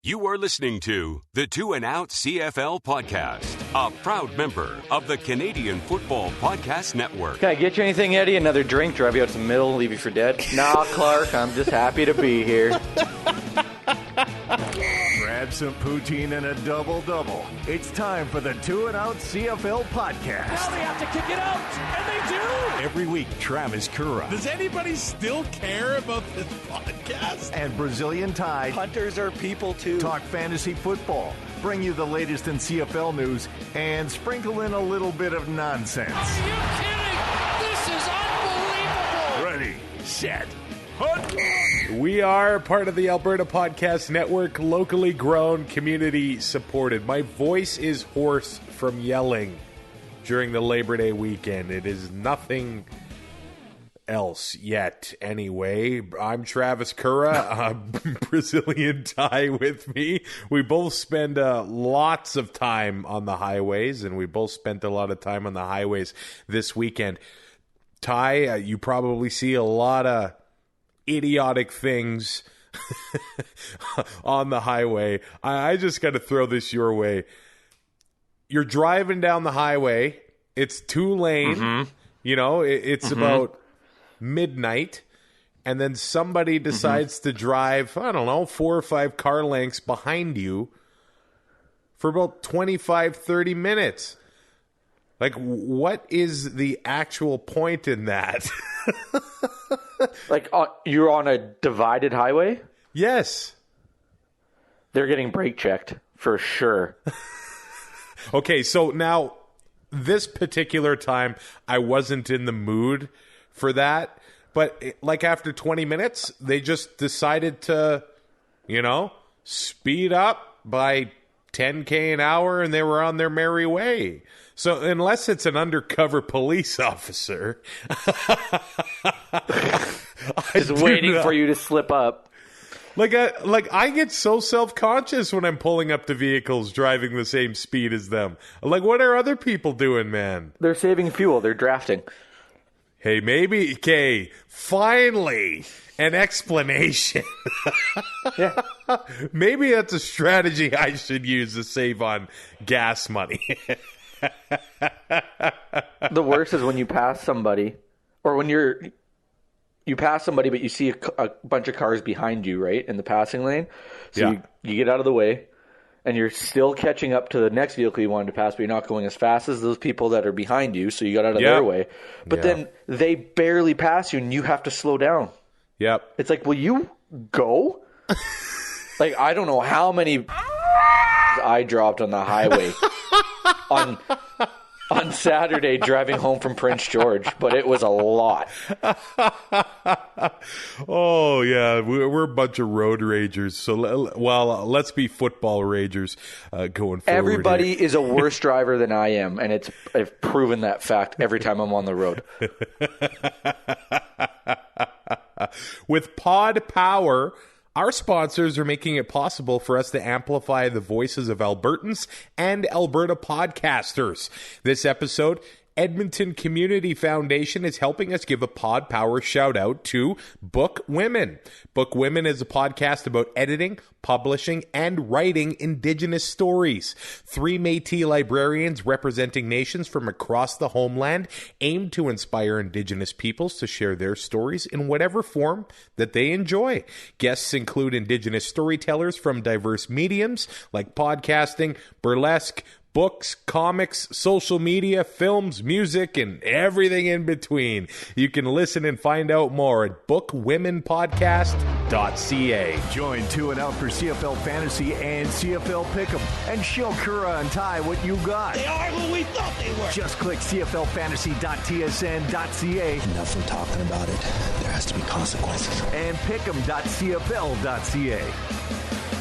You are listening to the Two and Out CFL podcast, a proud member of the Canadian Football Podcast Network. Can I get you anything, Eddie? Another drink, drive you out to the middle, leave you for dead? Nah, Clark, I'm just happy to be here. Grab some poutine and a double-double. It's time for the Two and Out CFL podcast. Now they have to kick it out, and they do! Every week, Travis Currah. Does anybody still care about this podcast? And Brazilian Ty. Hunters are people, too. Talk fantasy football, bring you the latest in CFL news, and sprinkle in a little bit of nonsense. Are you kidding? This is unbelievable! Ready, set, hunt! We are part of the Alberta Podcast Network, locally grown, community supported. My voice is hoarse from yelling during the Labor Day weekend. It is nothing else yet, anyway. I'm Travis Currah, Brazilian Ty with me. We both spend lots of time on the highways, and we both spent a lot of time on the highways this weekend. Ty, you probably see a lot of idiotic things on the highway. I just got to throw this your way. You're driving down the highway. It's 2-lane. You know, it's about midnight. And then somebody decides to drive, I don't know, 4 or 5 car lengths behind you for about 25, 30 minutes. Like, what is the actual point in that? Like, you're on a divided highway? Yes. They're getting brake checked, for sure. Okay, so now, this particular time, I wasn't in the mood for that. But, like, after 20 minutes, they just decided to, speed up by 10K an hour, and they were on their merry way. So unless it's an undercover police officer, just waiting for you to slip up. Like I get so self-conscious when I'm pulling up to vehicles driving the same speed as them. Like, what are other people doing, man? They're saving fuel. They're drafting. Hey, maybe, okay, finally, an explanation. Yeah. Maybe that's a strategy I should use to save on gas money. The worst is when you pass somebody, or when you pass somebody, but you see a bunch of cars behind you, right, in the passing lane. So you get out of the way, and you're still catching up to the next vehicle you wanted to pass, but you're not going as fast as those people that are behind you, so you got out of their way. But then they barely pass you, and you have to slow down. Yep. It's like, will you go? Like, I don't know how many I dropped on the highway on Saturday driving home from Prince George, but it was a lot. Oh, yeah. We're a bunch of road ragers. So, let's be football ragers going forward. Everybody is a worse driver than I am, and I've proven that fact every time I'm on the road. With Pod Power, our sponsors are making it possible for us to amplify the voices of Albertans and Alberta podcasters. This episode, Edmonton Community Foundation is helping us give a Pod Power shout out to Book Women. Book Women is a podcast about editing, publishing, and writing Indigenous stories. 3 Métis librarians representing nations from across the homeland aim to inspire Indigenous peoples to share their stories in whatever form that they enjoy. Guests include Indigenous storytellers from diverse mediums like podcasting, burlesque, books, comics, social media, films, music, and everything in between. You can listen and find out more at bookwomenpodcast.ca. Join Two and Out for CFL Fantasy and CFL Pick'em and show Currah and Ty what you got. They are who we thought they were! Just click cflfantasy.tsn.ca. Enough from talking about it. There has to be consequences. And pick'em.cfl.ca.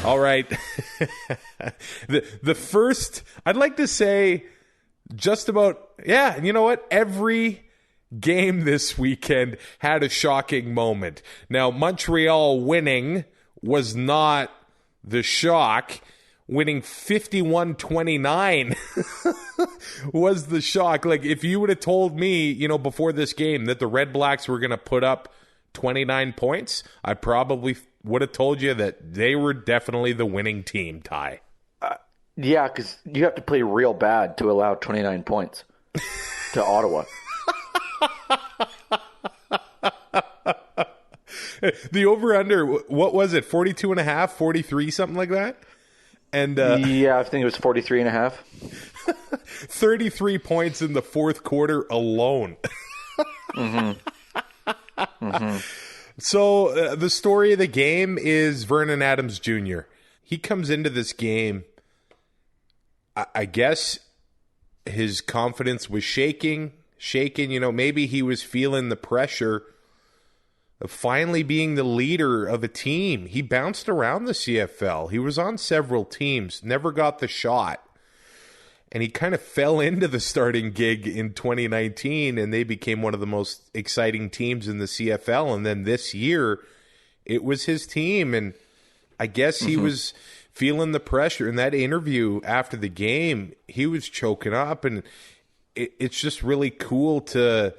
All right. The first, I'd like to say just about, you know what? Every game this weekend had a shocking moment. Now, Montreal winning was not the shock. Winning 51-29 was the shock. Like, if you would have told me, before this game that the Red Blacks were going to put up 29 points, I probably would have told you that they were definitely the winning team, Ty. Yeah, because you have to play real bad to allow 29 points to Ottawa. The over-under, what was it, 42.5, 43, something like that? And yeah, I think it was 43.5. 33 points in the fourth quarter alone. So the story of the game is Vernon Adams Jr. He comes into this game, I guess his confidence was shaking. Maybe he was feeling the pressure of finally being the leader of a team. He bounced around the CFL. He was on several teams, never got the shot. And he kind of fell into the starting gig in 2019, and they became one of the most exciting teams in the CFL. And then this year, it was his team. And I guess he was feeling the pressure. In that interview after the game, he was choking up. And it's just really cool to,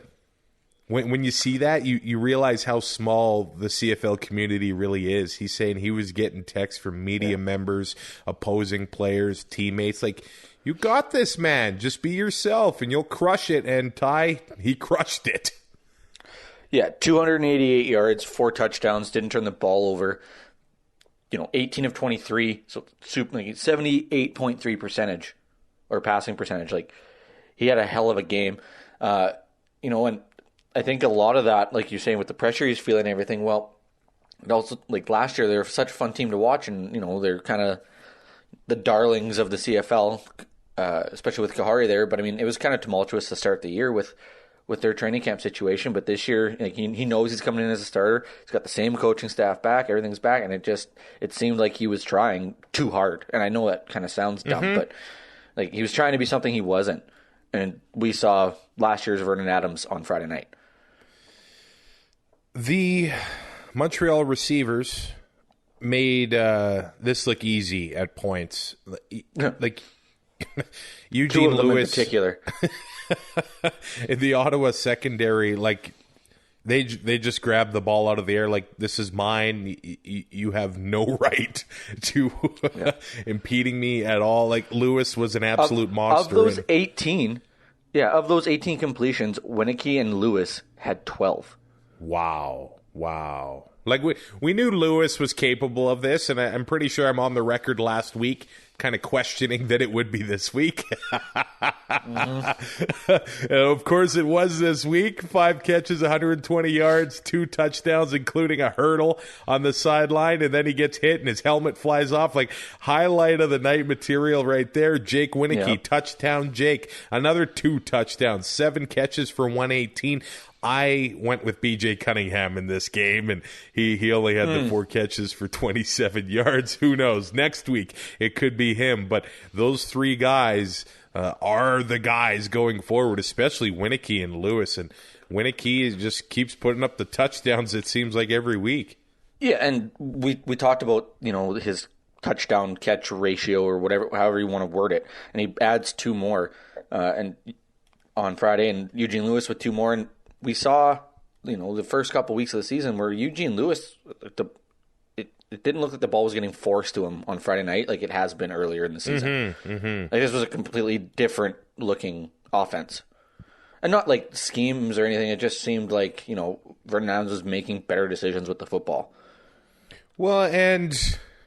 when you see that, you realize how small the CFL community really is. He's saying he was getting texts from media members, opposing players, teammates. Like, you got this, man. Just be yourself, and you'll crush it. And Ty, he crushed it. Yeah, 288 yards, 4 touchdowns, didn't turn the ball over. 18 of 23, so 78.3 percentage or passing percentage. Like, he had a hell of a game. And I think a lot of that, like you're saying, with the pressure he's feeling and everything, well, it also, like last year, they were such a fun team to watch, and, they're kind of the darlings of the CFL, especially with Kahari there. But, I mean, it was kind of tumultuous to start the year with their training camp situation. But this year, like, he knows he's coming in as a starter. He's got the same coaching staff back. Everything's back. And it seemed like he was trying too hard. And I know that kind of sounds dumb, but, like, he was trying to be something he wasn't. And we saw last year's Vernon Adams on Friday night. The Montreal receivers made this look easy at points. Like Eugene Lewis, in particular, in the Ottawa secondary, like they just grabbed the ball out of the air. Like, this is mine. You have no right to impeding me at all. Like, Lewis was an absolute monster. Of those 18 completions, Winicky and Lewis had 12. Wow. Like, we knew Lewis was capable of this, and I'm pretty sure I'm on the record last week kind of questioning that it would be this week. And of course, it was this week. 5 catches, 120 yards, 2 touchdowns, including a hurdle on the sideline, and then he gets hit and his helmet flies off. Like, highlight of the night material right there. Jake Winicky, touchdown Jake. Another 2 touchdowns, 7 catches for 118. I went with B.J. Cunningham in this game, and he only had the 4 catches for 27 yards. Who knows? Next week, it could be him. But those 3 guys are the guys going forward, especially Winicky and Lewis. And Winicky just keeps putting up the touchdowns, it seems like, every week. Yeah, and we talked about, his touchdown catch ratio or whatever, however you want to word it. And he adds 2 more and on Friday, and Eugene Lewis with 2 more. And we saw, the first couple weeks of the season where Eugene Lewis, it didn't look like the ball was getting forced to him on Friday night like it has been earlier in the season. Like, this was a completely different looking offense. And not like schemes or anything. It just seemed like, Vernon Adams was making better decisions with the football. Well, and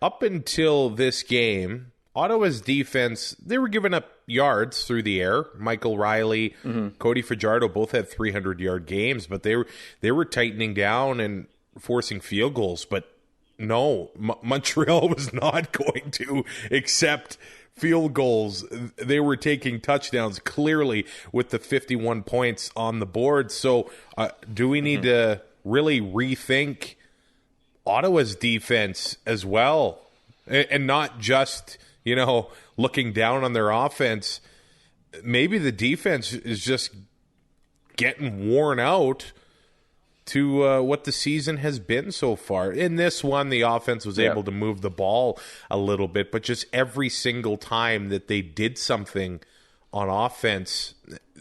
up until this game, Ottawa's defense, they were giving up yards through the air. Michael Riley, Cody Fajardo both had 300-yard games, but they were tightening down and forcing field goals. But no, Montreal was not going to accept field goals. They were taking touchdowns clearly with the 51 points on the board. So do we need to really rethink Ottawa's defense as well? And not just, looking down on their offense. Maybe the defense is just getting worn out to what the season has been so far. In this one, the offense was able to move the ball a little bit, but just every single time that they did something on offense,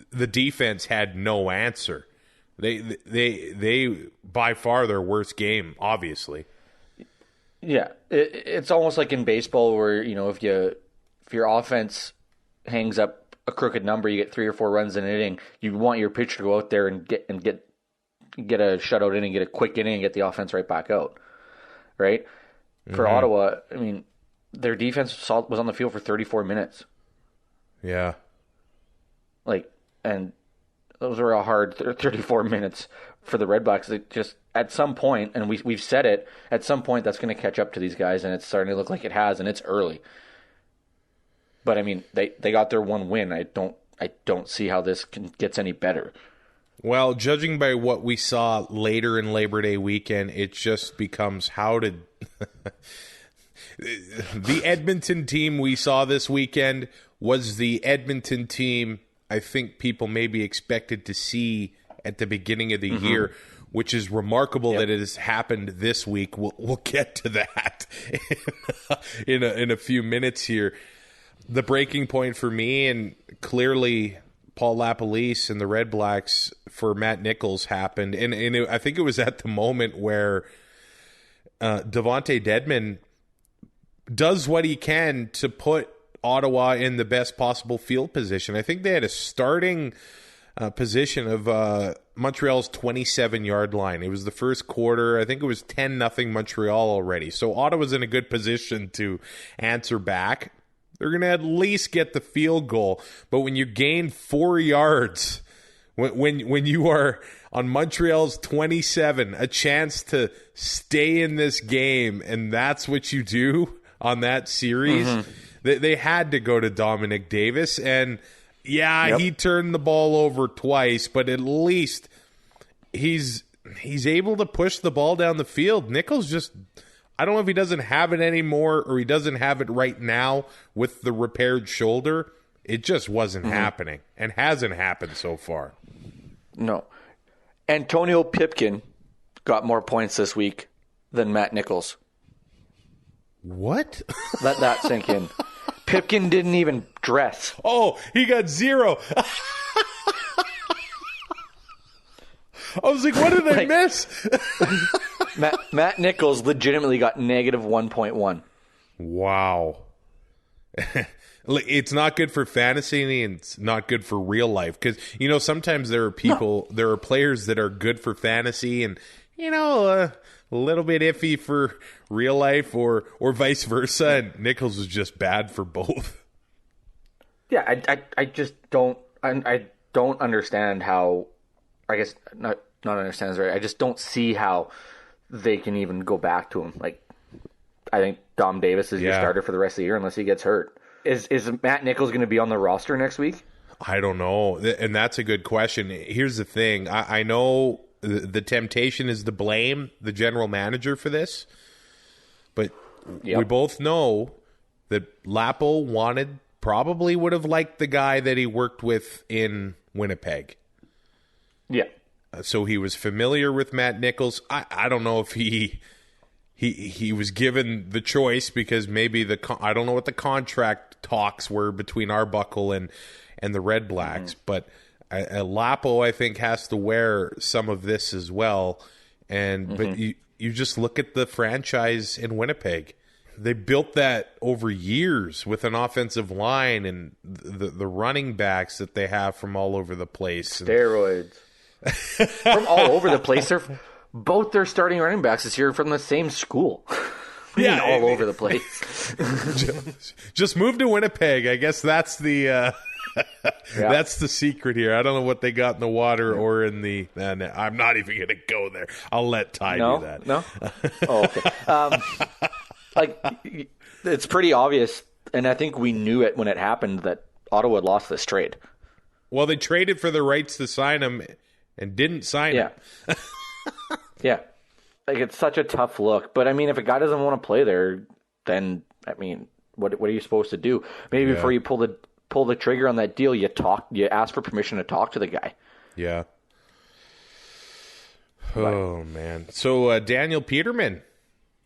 the defense had no answer. They by far their worst game, obviously. Yeah, it's almost like in baseball where, if your offense hangs up a crooked number, you get 3 or 4 runs in an inning, you want your pitcher to go out there and get a shutout inning, get a quick inning, and get the offense right back out, right? For Ottawa, I mean, their defense was on the field for 34 minutes. Yeah. And those were a hard 34 minutes for the Redblacks. It just, at some point, and we've said it, at some point that's going to catch up to these guys, and it's starting to look like it has, and it's early. But I mean, they got their one win. I don't see how this gets any better. Well, judging by what we saw later in Labor Day weekend, it just becomes how did the Edmonton team we saw this weekend was the Edmonton team I think people maybe expected to see at the beginning of the year, which is remarkable that it has happened this week. We'll get to that in a few minutes here. The breaking point for me, and clearly Paul LaPolice and the Red Blacks for Matt Nichols happened. And I think it was at the moment where Devontae Dedmon does what he can to put Ottawa in the best possible field position. I think they had a starting position of Montreal's 27-yard line. It was the first quarter. I think it was 10-0 Montreal already. So Ottawa's in a good position to answer back. They're going to at least get the field goal. But when you gain 4 yards, when you are on Montreal's 27, a chance to stay in this game, and that's what you do on that series, they had to go to Dominic Davis. And, he turned the ball over twice, but at least he's able to push the ball down the field. Nichols just... I don't know if he doesn't have it anymore or he doesn't have it right now with the repaired shoulder. It just wasn't happening and hasn't happened so far. No. Antonio Pipkin got more points this week than Matt Nichols. What? Let that sink in. Pipkin didn't even dress. Oh, he got 0. I was like, what did I miss? Matt Nichols legitimately got negative 1.1. Wow. It's not good for fantasy and it's not good for real life. Because, sometimes there are players that are good for fantasy and, a little bit iffy for real life or vice versa. And Nichols was just bad for both. Yeah, I just don't understand how, I guess not understand is right. I just don't see how they can even go back to him. I think Dom Davis is your starter for the rest of the year unless he gets hurt. Is Matt Nichols going to be on the roster next week? I don't know, and that's a good question. Here's the thing. I know the temptation is to blame the general manager for this, but we both know that Lapo probably would have liked the guy that he worked with in Winnipeg. Yeah. So he was familiar with Matt Nichols. I don't know if he was given the choice because maybe I don't know what the contract talks were between Arbuckle and the Red Blacks, but Lapo I think has to wear some of this as well. But you just look at the franchise in Winnipeg. They built that over years with an offensive line and the running backs that they have from all over the place. Steroids. From all over the place. Both their starting running backs this year from the same school. All over the place. just move to Winnipeg. I guess that's the that's the secret here. I don't know what they got in the water or in the. I'm not even going to go there. I'll let Ty do that. No. Oh, okay. It's pretty obvious, and I think we knew it when it happened that Ottawa had lost this trade. Well, they traded for the rights to sign him and didn't sign him. Yeah. It's such a tough look. But, I mean, if a guy doesn't want to play there, then, I mean, what are you supposed to do? Maybe before you pull the trigger on that deal, you ask for permission to talk to the guy. Yeah. Oh, man. So, Daniel Peterman,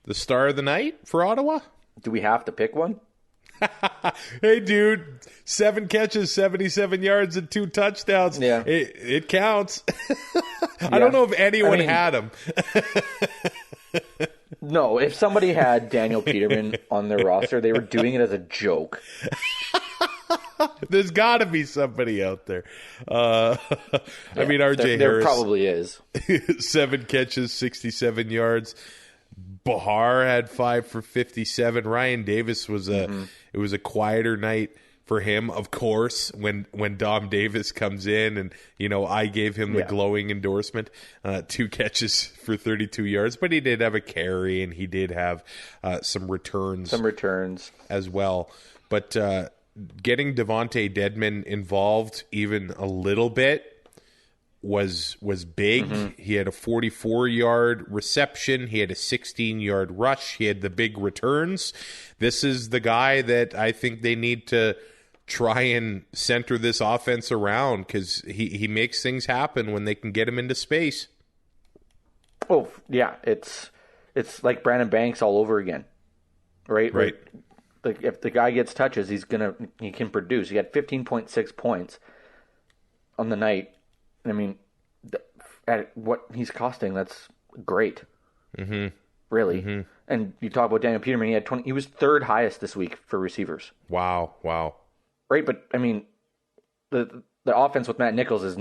the star of the night for Ottawa? Do we have to pick one? Hey, dude, 7 catches, 77 yards, and 2 touchdowns. Yeah. It counts. I don't know if anyone had him. No, if somebody had Daniel Peterman on their roster, they were doing it as a joke. There's got to be somebody out there. I mean, RJ Harris. There probably is. 7 catches, 67 yards. Bahar had 5 for 57. Ryan Davis was it was a quieter night for him, of course, when Dom Davis comes in, and I gave him the glowing endorsement. 2 catches for 32 yards, but he did have a carry, and he did have some returns as well. But getting Devontae Dedmon involved even a little bit was big. He had a 44-yard reception. He had a 16-yard rush. He had the big returns. This is the guy that I think they need to try and center this offense around, because he makes things happen when they can get him into space. Oh, yeah. It's like Brandon Banks all over again, right? Right. Like if the guy gets touches, he can produce. He had 15.6 points on the night. I mean, at what he's costing, that's great. Really. And you talk about Daniel Peterman, he had 20. He was 3rd highest this week for receivers. Wow. Right, but I mean, the offense with Matt Nichols is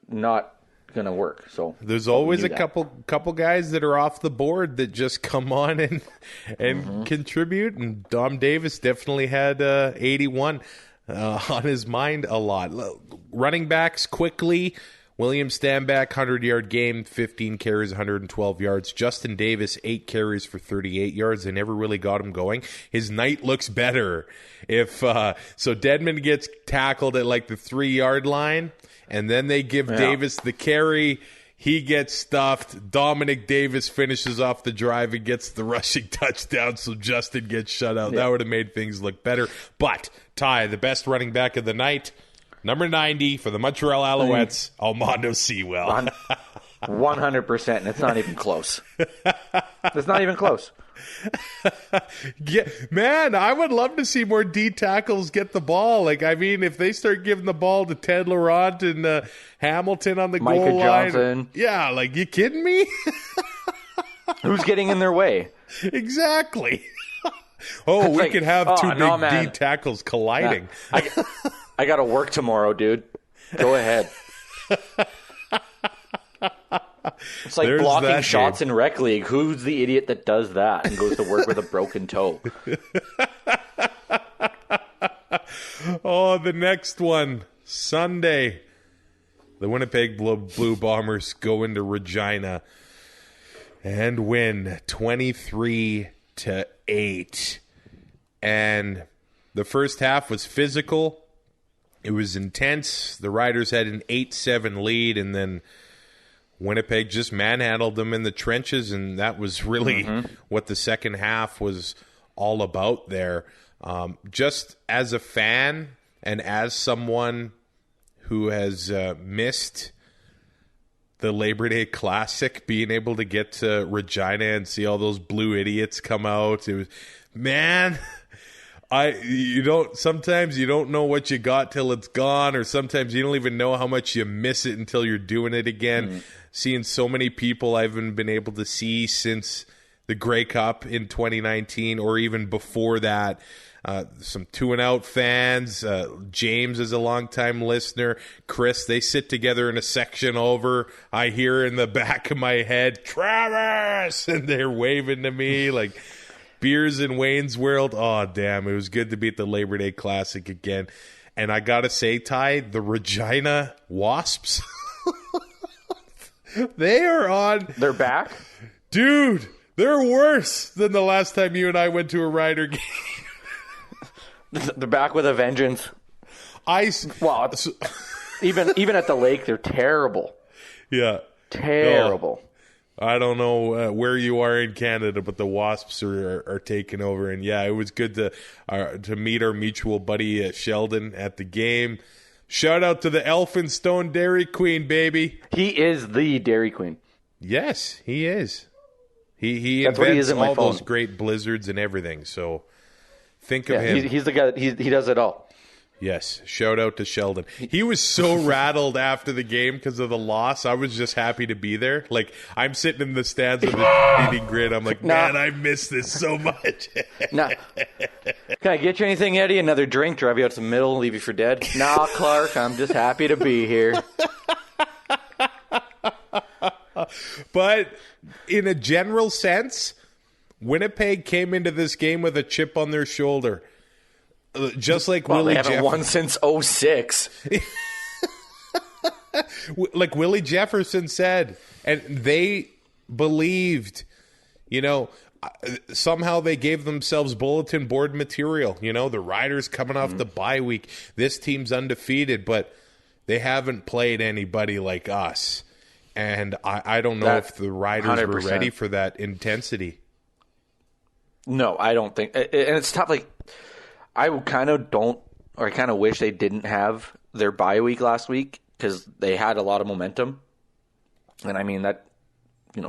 not going to work. So there's always a couple guys that are off the board that just come on and contribute. And Dom Davis definitely had 81 on his mind a lot. Running backs quickly. William Stanback, 100-yard game, 15 carries, 112 yards. Justin Davis, 8 carries for 38 yards. They never really got him going. His night looks better. So Dedmon gets tackled at like the 3-yard line, and then they give Davis the carry. He gets stuffed. Dominic Davis finishes off the drive and gets the rushing touchdown, so Justin gets shut out. That would have made things look better. But, Ty, the best running back of the night, number 90 for the Montreal Alouettes, Almondo Sewell. 100%, and it's not even close. It's not even close. Yeah, man, I would love to see more D tackles get the ball. Like, I mean, if they start giving the ball to Ted Laurent and Hamilton on the Micah goal line. Johnson. Yeah, like, you kidding me? Who's getting in their way? Exactly. We could have two big D tackles colliding. I got to work tomorrow, dude. Go ahead. It's like blocking shots in rec league. Who's the idiot that does that and goes to work with a broken toe? The next one, Sunday. The Winnipeg Blue Bombers go into Regina and win 23-8. And the first half was physical. It was intense. The Riders had an 8-7 lead, and then Winnipeg just manhandled them in the trenches, and that was really what the second half was all about there. Just as a fan and as someone who has missed the Labor Day Classic, being able to get to Regina and see all those blue idiots come out, it was, man... sometimes you don't know what you got till it's gone, or sometimes you don't even know how much you miss it until you're doing it again. Seeing so many people I haven't been able to see since the Grey Cup in 2019, or even before that. Some 2-and-out fans. James is a longtime listener. Chris, they sit together in a section over. I hear in the back of my head, Travis! And they're waving to me like... Beers in Wayne's World. Oh, damn. It was good to be at the Labor Day Classic again. And I got to say, Ty, the Regina Wasps, they are on. They're back? Dude, they're worse than the last time you and I went to a Rider game. They're back with a vengeance. Even at the lake, they're terrible. Yeah. Terrible. I don't know where you are in Canada, but the Wasps are taking over. And yeah, it was good to meet our mutual buddy Sheldon at the game. Shout out to the Elphinstone Dairy Queen, baby. He is the Dairy Queen. Yes, he is. He invents all those great blizzards and everything. So think of him. He's the guy. He does it all. Yes, shout out to Sheldon. He was so rattled after the game because of the loss. I was just happy to be there. Like, I'm sitting in the stands with a eating grin. I'm like, man, I miss this so much. Nah. Can I get you anything, Eddie? Another drink? Drive you out to the middle, leave you for dead? Nah, Clark, I'm just happy to be here. But in a general sense, Winnipeg came into this game with a chip on their shoulder. Just like Willie they haven't won since 2006. Like Willie Jefferson said, and they believed, somehow they gave themselves bulletin board material. The Riders coming off the bye week. This team's undefeated, but they haven't played anybody like us. And I don't know if the Riders 100%. Were ready for that intensity. No, I don't think. And it's tough. Like, I kind of wish they didn't have their bye week last week because they had a lot of momentum. And I mean, that,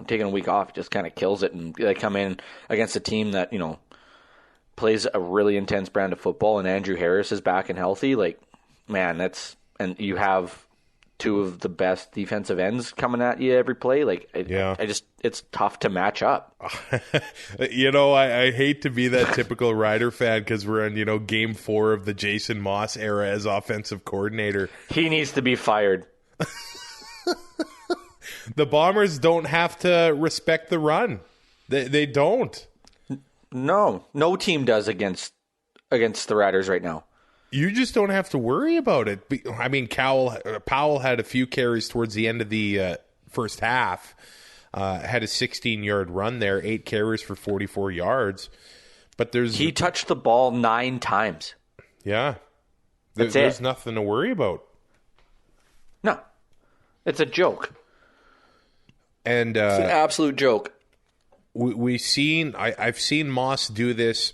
taking a week off just kind of kills it. And they come in against a team that, plays a really intense brand of football, and Andrew Harris is back and healthy. Like, man, and you have two of the best defensive ends coming at you every play. Like, it's tough to match up. I hate to be that typical Rider fan because we're in, game 4 of the Jason Moss era as offensive coordinator. He needs to be fired. The Bombers don't have to respect the run. They don't. No team does against the Riders right now. You just don't have to worry about it. I mean, Powell had a few carries towards the end of the first half. Had a 16-yard run there, 8 carries for 44 yards. But he touched the ball 9 times. Yeah. There's nothing to worry about. No. It's a joke. And it's an absolute joke. I've seen Moss do this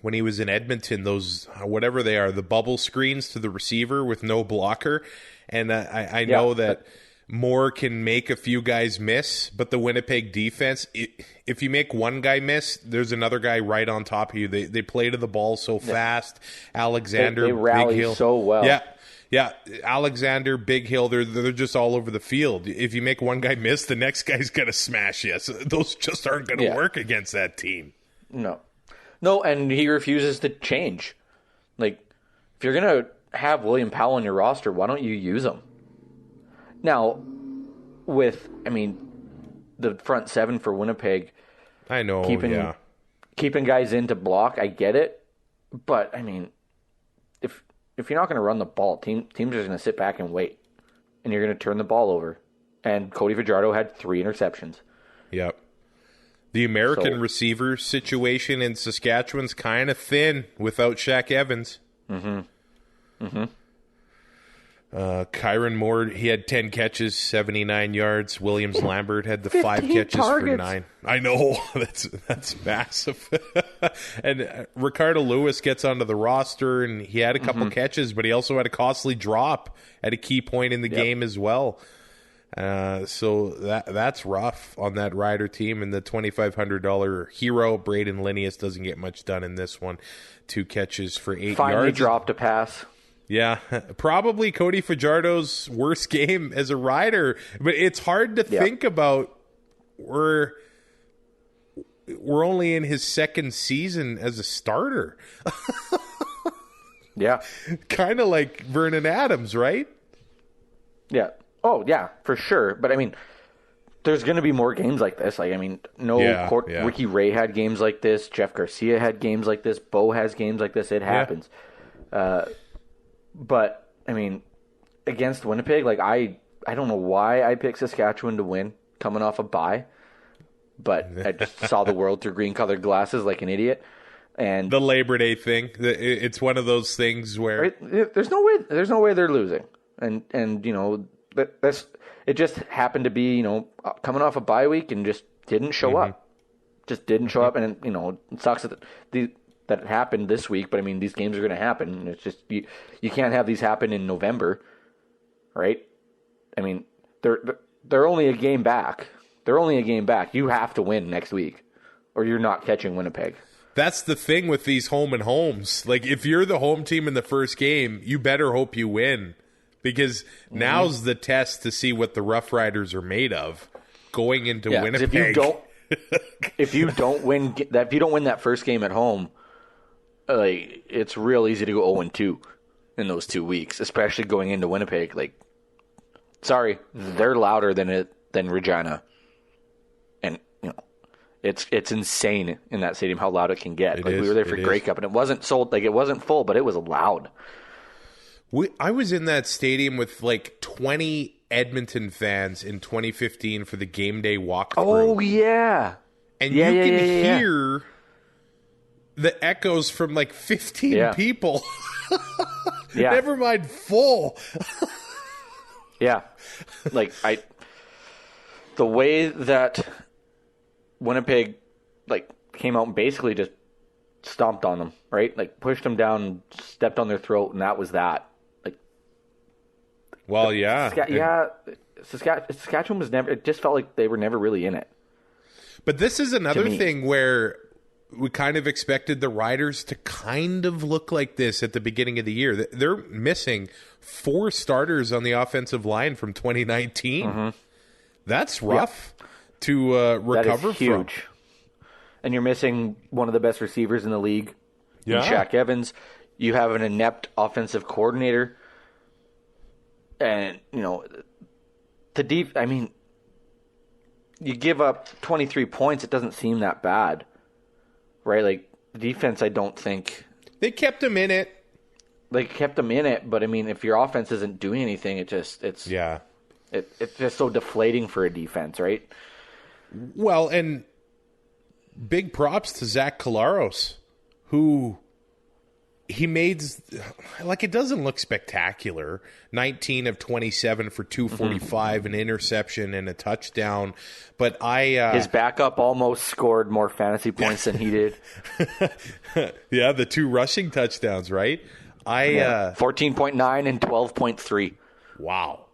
when he was in Edmonton, those, whatever they are, the bubble screens to the receiver with no blocker. And I know that Moore can make a few guys miss, but the Winnipeg defense, if you make one guy miss, there's another guy right on top of you. They play to the ball so fast. Alexander, they rally Big Hill. So well. Yeah. Alexander, Big Hill, they're just all over the field. If you make one guy miss, the next guy's going to smash you. So those just aren't going to work against that team. No, and he refuses to change. Like, if you're going to have William Powell on your roster, why don't you use him? Now, the front 7 for Winnipeg, I know, keeping guys in to block, I get it. But, I mean, if you're not going to run the ball, teams are going to sit back and wait. And you're going to turn the ball over. And Cody Fajardo had 3 interceptions. Yep. The American receiver situation in Saskatchewan's kind of thin without Shaq Evans. Kyron Moore, he had 10 catches, 79 yards. Williams Lambert had the 5 catches targets. for 9. I know, that's massive. And Ricardo Lewis gets onto the roster, and he had a couple catches, but he also had a costly drop at a key point in the game as well. So that's rough on that Rider team, and the $2,500 hero Braden Linnaeus doesn't get much done in this one. 2 catches for 8 yards. Finally dropped a pass. Yeah, probably Cody Fajardo's worst game as a Rider, but it's hard to think about. We're only in his 2nd season as a starter. Yeah, kind of like Vernon Adams, right? Yeah. Oh, yeah, for sure. But, I mean, there's going to be more games like this. Like, I mean, Ricky Ray had games like this. Jeff Garcia had games like this. Bo has games like this. It happens. But, I mean, against Winnipeg, like, I don't know why I picked Saskatchewan to win coming off a bye. But I just saw the world through green-colored glasses like an idiot. And the Labor Day thing, it's one of those things where... There's no way they're losing. And you know... But it just happened to be, coming off a bye week and just didn't show up. Just didn't show up, and it sucks that it happened this week. But I mean, these games are going to happen. It's just you can't have these happen in November, right? I mean, they're only a game back. You have to win next week, or you're not catching Winnipeg. That's the thing with these home and homes. Like, if you're the home team in the first game, you better hope you win, because now's the test to see what the Rough Riders are made of going into Winnipeg. If you don't win that first game at home, like, it's real easy to go 0-2 in those 2 weeks, especially going into Winnipeg. Like, sorry, they're louder than Regina, and it's insane in that stadium how loud it can get. We were there for Grey Cup, and it wasn't full, but it was loud. I was in that stadium with like 20 Edmonton fans in 2015 for the game day walkthrough. Oh yeah, and you can hear the echoes from like 15 people. Yeah, never mind full. Yeah, like the way that Winnipeg came out and basically just stomped on them, right? Like, pushed them down, stepped on their throat, and that was that. Saskatchewan was never. It just felt like they were never really in it. But this is another thing where we kind of expected the Riders to kind of look like this at the beginning of the year. They're missing 4 starters on the offensive line from 2019. Mm-hmm. That's rough to recover that is huge. From. And you're missing one of the best receivers in the league, in Shaq Evans. You have an inept offensive coordinator. And, you give up 23 points, it doesn't seem that bad, right? Like, the defense, I don't think... They kept them in it. They kept them in it, but, I mean, if your offense isn't doing anything, it's just so deflating for a defense, right? Well, and big props to Zach Collaros, who... He made, it doesn't look spectacular. 19 of 27 for 245, an interception and a touchdown. But his backup almost scored more fantasy points than he did. Yeah, the 2 rushing touchdowns, right? 14.9 and 12.3. Wow.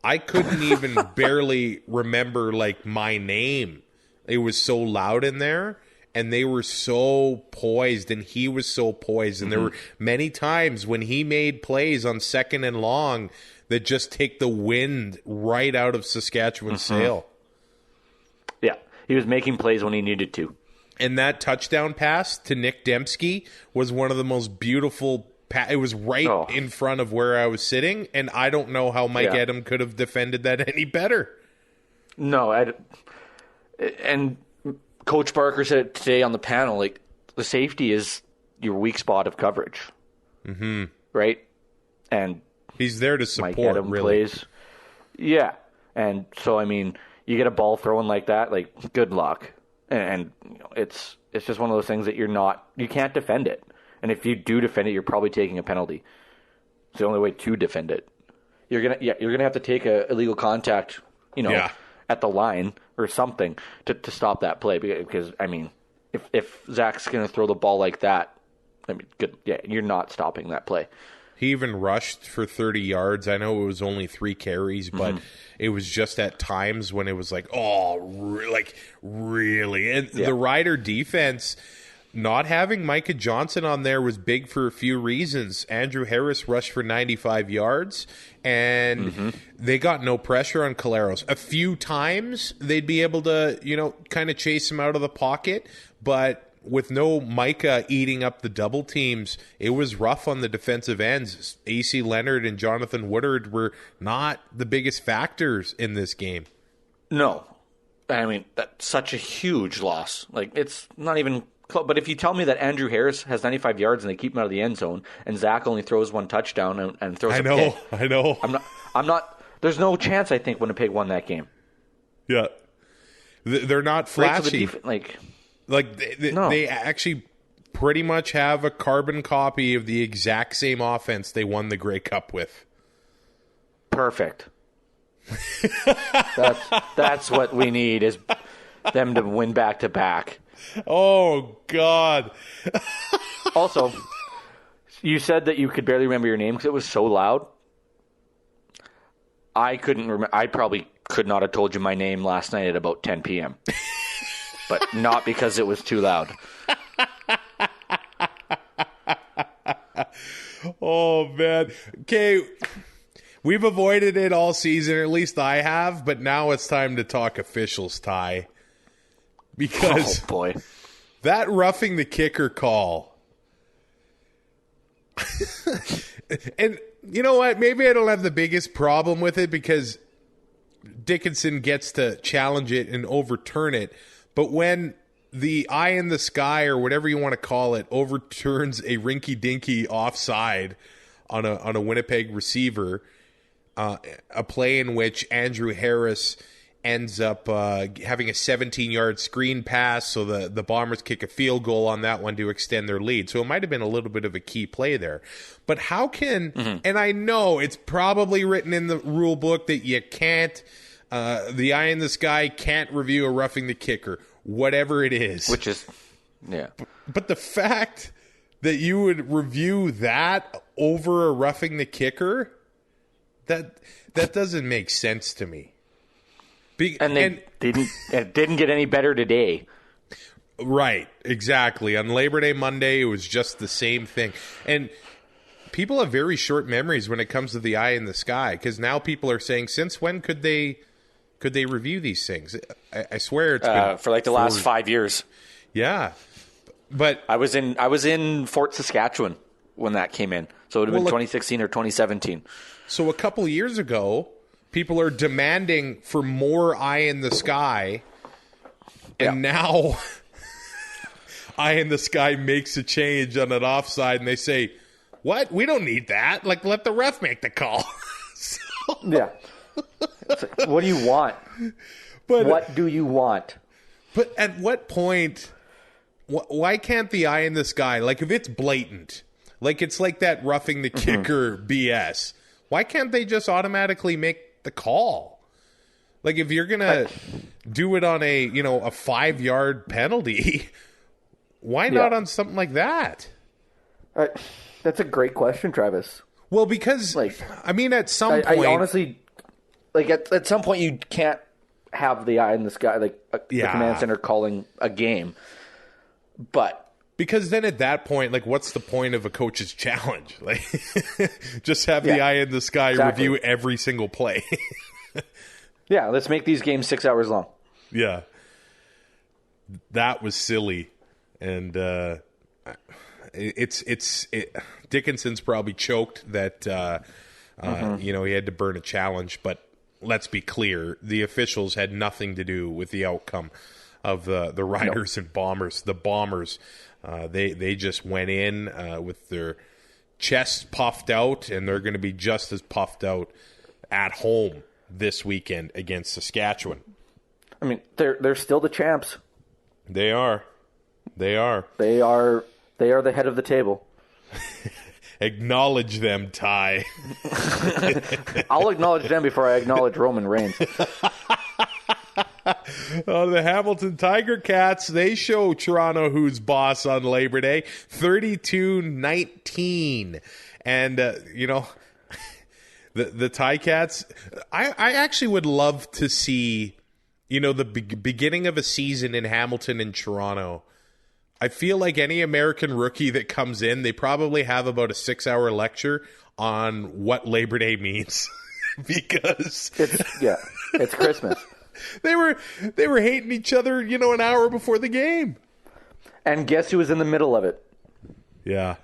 I couldn't even barely remember, my name. It was so loud in there. And they were so poised, and he was so poised. And there were many times when he made plays on 2nd and long that just take the wind right out of Saskatchewan's sail. Yeah, he was making plays when he needed to. And that touchdown pass to Nick Dembski was one of the most beautiful it was right in front of where I was sitting, and I don't know how Mike Edem could have defended that any better. No, and Coach Barker said it today on the panel, the safety is your weak spot of coverage. Mm-hmm. Right? And he's there to support, Mike Edem really. Plays. Yeah. And so, you get a ball thrown like that, good luck. And it's just one of those things that you can't defend it. And if you do defend it, you're probably taking a penalty. It's the only way to defend it. You're gonna have to take a illegal contact, at the line or something to stop that play, because if Zach's going to throw the ball like that, you're not stopping that play. He even rushed for 30 yards. I know it was only 3 carries, but it was just at times when it was really. And the Rider defense, not having Micah Johnson on there was big for a few reasons. Andrew Harris rushed for 95 yards, and they got no pressure on Collaros. A few times they'd be able to, kind of chase him out of the pocket, but with no Micah eating up the double teams, it was rough on the defensive ends. AC Leonard and Jonathan Woodard were not the biggest factors in this game. No. That's such a huge loss. It's not even... But if you tell me that Andrew Harris has 95 yards and they keep him out of the end zone, and Zach only throws 1 touchdown and throws a pick, I know. I'm not. There's no chance I think Winnipeg won that game. Yeah, they're not flashy. No. They actually pretty much have a carbon copy of the exact same offense they won the Grey Cup with. Perfect. That's what we need, is them to win back to back. Oh, God. Also, you said that you could barely remember your name because it was so loud. I couldn't remember. I probably could not have told you my name last night at about 10 p.m. But not because it was too loud. Oh, man. Okay, we've avoided it all season, or at least I have, but now it's time to talk officials, Ty. Because Oh, boy. that roughing the kicker call. And you know what? Maybe I don't have the biggest problem with it because Dickinson gets to challenge it and overturn it. But when the eye in the sky, or whatever you want to call it, overturns a rinky-dinky offside on a Winnipeg receiver, a play in which Andrew Harris ends up having a 17-yard screen pass, so the Bombers kick a field goal on that one to extend their lead. So it might have been a little bit of a key play there. But how can and I know it's probably written in the rule book that you can't, the eye in the sky can't review a roughing the kicker, whatever it is. Which is, yeah. But the fact that you would review that over a roughing the kicker, that doesn't make sense to me. It didn't get any better today. Right, exactly. On Labor Day Monday, it was just the same thing. And people have very short memories when it comes to the eye in the sky, because now people are saying, since when could they review these things? I swear it's been for like the last 5 years. Yeah, but I was in Fort Saskatchewan when that came in, so it would have been 2016 or 2017. So a couple years ago, people are demanding for more eye in the sky, and now eye in the sky makes a change on an offside, and they say, what? We don't need that. Like, let the ref make the call. Yeah. It's like, what do you want? But what do you want? But at what point, why can't the eye in the sky, like if it's blatant, like it's like that roughing the kicker BS, why can't they just automatically make the call? Like if you're going to do it on a 5-yard penalty, why not on something like that? That's a great question, Travis. Well, because, at some point... I honestly, at some point you can't have the eye in the sky, the command center calling a game. But... Because then at that point, what's the point of a coach's challenge? Just have the eye in the sky review every single play. Yeah, let's make these games 6 hours long. Yeah. That was silly. And Dickinson's probably choked that he had to burn a challenge, but let's be clear, the officials had nothing to do with the outcome of the Riders and Bombers. The Bombers, they just went in with their chests puffed out, and they're going to be just as puffed out at home this weekend against Saskatchewan. I mean, they're still the champs. They are. They are. They are the head of the table. Acknowledge them, Ty. I'll acknowledge them before I acknowledge Roman Reigns. The Hamilton Tiger Cats, they show Toronto who's boss on Labor Day, 32-19. And, the Ticats, I actually would love to see, the beginning of a season in Hamilton and Toronto. I feel like any American rookie that comes in, they probably have about a 6-hour lecture on what Labor Day means. Because it's Christmas. They were hating each other, an hour before the game. And guess who was in the middle of it? Yeah.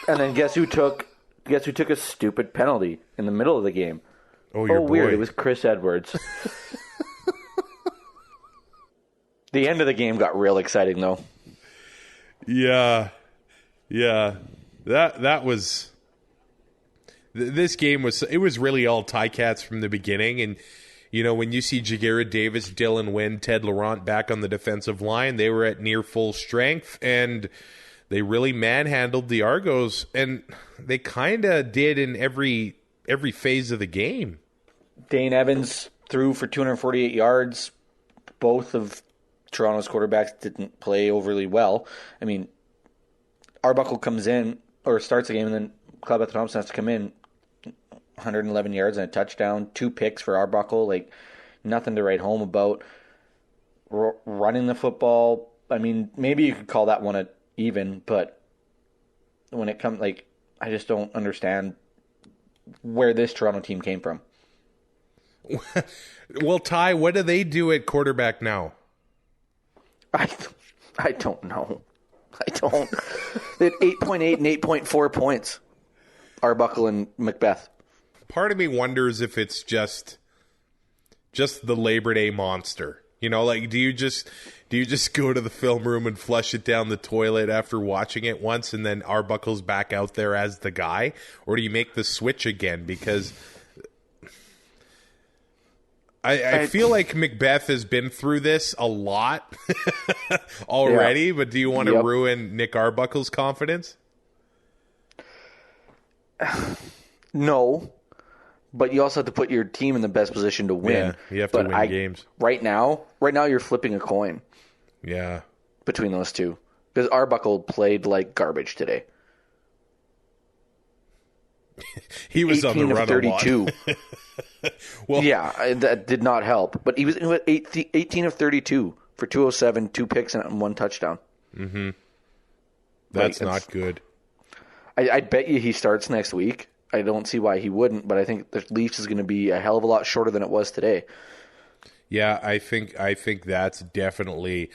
And then guess who took a stupid penalty in the middle of the game? Oh, your boy. Weird. It was Chris Edwards. The end of the game got real exciting, though. Yeah. That was... This game was really all Ticats from the beginning, and when you see Jagera Davis, Dylan Wynn, Ted Laurent back on the defensive line, they were at near full strength, and they really manhandled the Argos, and they kind of did in every phase of the game. Dane Evans threw for 248 yards. Both of Toronto's quarterbacks didn't play overly well. I mean, Arbuckle comes in or starts the game, and then Clebeth Thompson has to come in. 111 yards and a touchdown, 2 picks for Arbuckle, nothing to write home about. Running the football, I mean, maybe you could call that one even, but when it comes, like, I just don't understand where this Toronto team came from. Well, Ty, what do they do at quarterback now? I don't know. I don't. They had 8.8 and 8.4 points. Arbuckle and Macbeth. Part of me wonders if it's just the Labor Day monster. You know, like, do you just go to the film room and flush it down the toilet after watching it once, and then Arbuckle's back out there as the guy, or do you make the switch again? Because I feel like Macbeth has been through this a lot already, but do you want to ruin Nick Arbuckle's confidence? No, but you also have to put your team in the best position to win. Yeah, you have to win games. Right now, you're flipping a coin. Yeah. Between those two. Because Arbuckle played like garbage today. He was on the run 32. A lot. Well, yeah, that did not help. But he was 18 of 32 for 207, 2 picks, and 1 touchdown. Mm-hmm. That's not good. I bet you he starts next week. I don't see why he wouldn't, but I think the Leafs is going to be a hell of a lot shorter than it was today. Yeah, I think that's definitely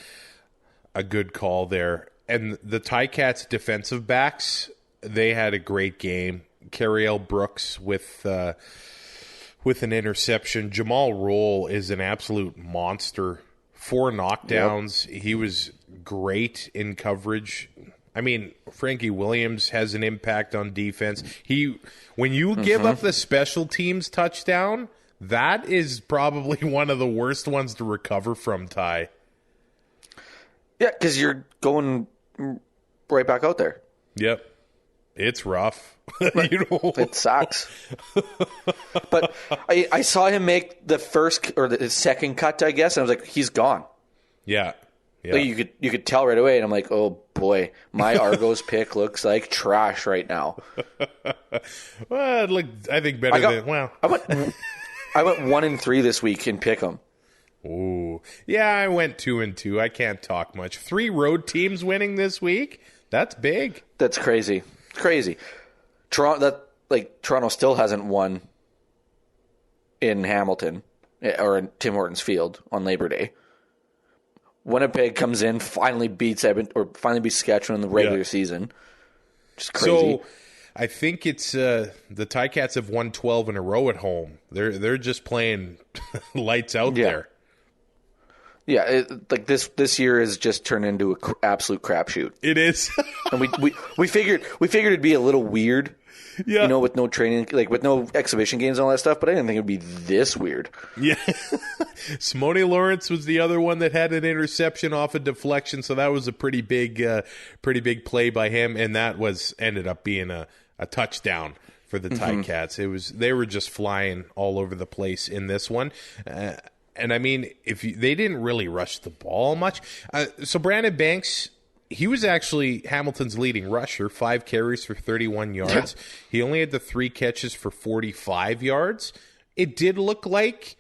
a good call there. And the Ticats defensive backs, they had a great game. Carriel Brooks with an interception. Jamal Roll is an absolute monster. 4 knockdowns. Yep. He was great in coverage. I mean, Frankie Williams has an impact on defense. When you give up the special teams touchdown, that is probably one of the worst ones to recover from, Ty. Yeah, because you're going right back out there. Yep. It's rough. You know? It sucks. But I saw him make the first or the second cut, I guess, and I was like, he's gone. Yeah. Yeah. Like you could tell right away, and I'm like, oh boy, my Argos pick looks like trash right now. Well, it looked, I think better than I went 1-3 this week in pick'em. Ooh, yeah, I went 2-2. I can't talk much. 3 road teams winning this week. That's big. That's crazy. Crazy. Toronto still hasn't won in Hamilton or in Tim Hortons Field on Labor Day. Winnipeg comes in, finally beats Saskatchewan in the regular season. Just crazy. So I think it's the Ticats have won 12 in a row at home. They're just playing lights out there. Yeah, this year has just turned into an absolute crapshoot. It is. And we figured it'd be a little weird. Yeah. You know, with no training, like with no exhibition games and all that stuff, but I didn't think it would be this weird. Yeah. Simone Lawrence was the other one that had an interception off a deflection, so that was a pretty big play by him, and that ended up being a touchdown for the Ticats. They were just flying all over the place in this one. And I mean, they didn't really rush the ball much. So Brandon Banks, he was actually Hamilton's leading rusher, 5 carries for 31 yards. He only had the 3 catches for 45 yards. It did look like,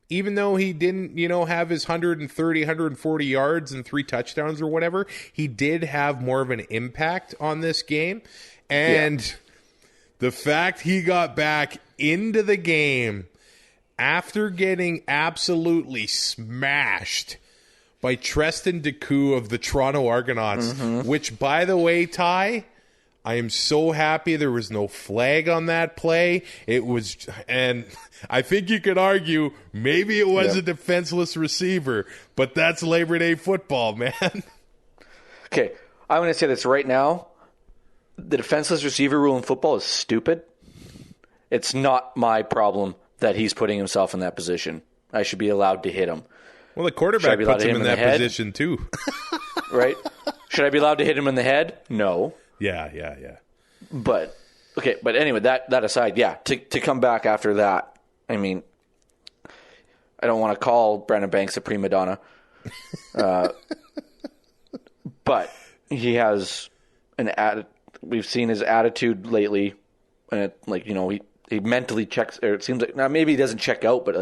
even though he didn't, have his 130, 140 yards and 3 touchdowns or whatever, he did have more of an impact on this game. And the fact he got back into the game after getting absolutely smashed by Treston Decoux of the Toronto Argonauts, which, by the way, Ty, I am so happy there was no flag on that play. And I think you could argue maybe it was a defenseless receiver, but that's Labor Day football, man. Okay, I'm going to say this right now. The defenseless receiver rule in football is stupid. It's not my problem that he's putting himself in that position. I should be allowed to hit him. Well, the quarterback puts him in that position too. Right? Should I be allowed to hit him in the head? No. Yeah. But, okay, but anyway, that aside, to come back after that, I mean, I don't want to call Brandon Banks a prima donna. But he has we've seen his attitude lately, and he mentally checks, or it seems like, now maybe he doesn't check out, but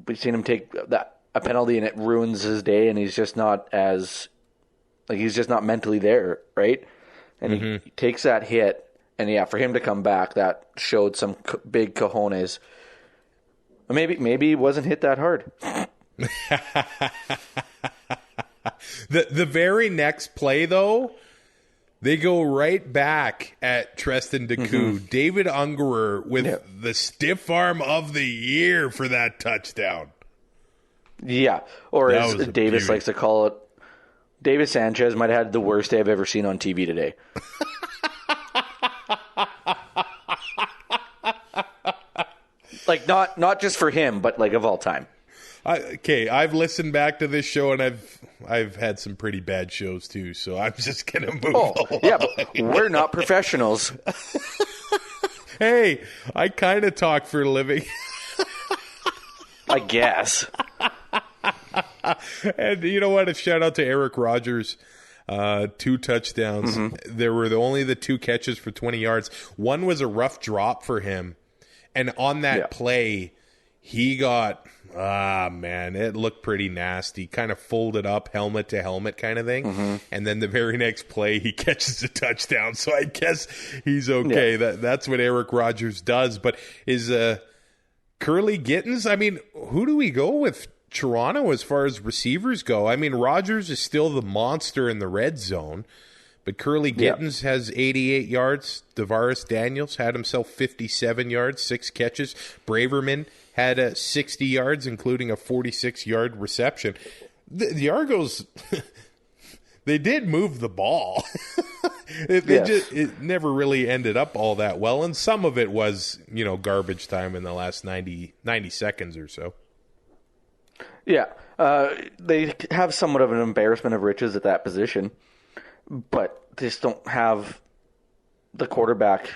we've seen him take a penalty and it ruins his day, and he's just not mentally there, right? and he takes that hit. And yeah, for him to come back, that showed some big cojones. Maybe he wasn't hit that hard. The very next play, though, they go right back at Tristan Deku. David Ungerer with the stiff arm of the year for that touchdown. Yeah, or as Davis likes to call it, Davis Sanchez might have had the worst day I've ever seen on TV today. Like, not just for him, but like of all time. I've listened back to this show, and I've had some pretty bad shows too, so I'm just going to move along. Yeah, but we're not professionals. Hey, I kind of talk for a living. I guess. And you know what? A shout out to Eric Rogers. 2 touchdowns. There were only the 2 catches for 20 yards. One was a rough drop for him. And on that play, he got, it looked pretty nasty. Kind of folded up, helmet to helmet kind of thing. And then the very next play, he catches a touchdown. So I guess he's okay. Yeah. That's what Eric Rogers does. But is Curly Gittins, I mean, who do we go with Toronto as far as receivers go? I mean, Rogers is still the monster in the red zone. But Curly Gittins has 88 yards. Devaris Daniels had himself 57 yards, 6 catches. Braverman had 60 yards, including a 46-yard reception. The Argos, they did move the ball. It never really ended up all that well, and some of it was, garbage time in the last 90 seconds or so. Yeah, they have somewhat of an embarrassment of riches at that position. But they just don't have the quarterback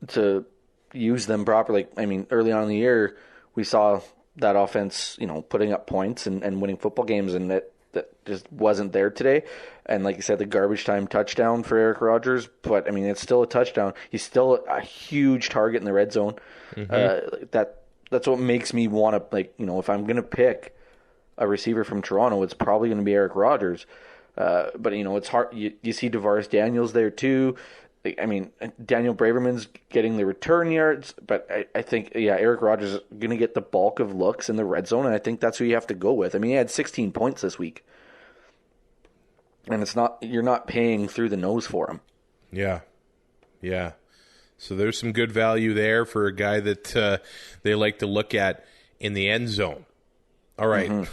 to use them properly. I mean, early on in the year, we saw that offense, putting up points and winning football games, and that just wasn't there today. And like you said, the garbage time touchdown for Eric Rogers, but I mean, it's still a touchdown. He's still a huge target in the red zone. That's what makes me want to, if I'm going to pick a receiver from Toronto, it's probably going to be Eric Rogers. But, it's hard. You see Devaris Daniels there, too. I mean, Daniel Braverman's getting the return yards. But I think, Eric Rogers is going to get the bulk of looks in the red zone. And I think that's who you have to go with. I mean, he had 16 points this week. And you're not paying through the nose for him. Yeah. Yeah. So there's some good value there for a guy that they like to look at in the end zone. All right.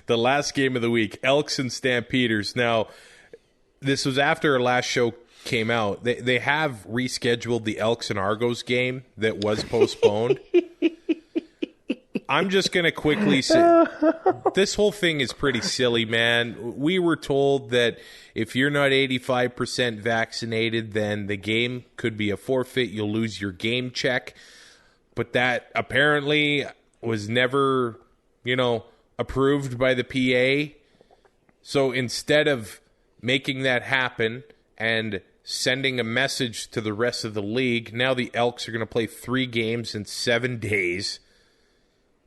The last game of the week, Elks and Stampeders. Now, this was after our last show came out. They have rescheduled the Elks and Argos game that was postponed. I'm just going to quickly say, this whole thing is pretty silly, man. We were told that if you're not 85% vaccinated, then the game could be a forfeit. You'll lose your game check. But that apparently was never, approved by the PA. So instead of making that happen and sending a message to the rest of the league, now the Elks are going to play 3 games in 7 days,